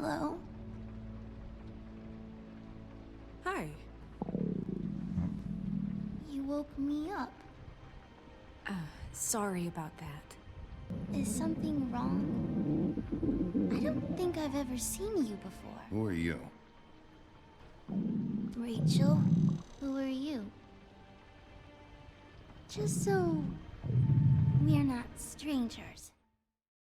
Hello? Hi. You woke me up. Sorry about that. Is something wrong? I don't think I've ever seen you before. Who are you? Rachel, who are you? Just so we're not strangers.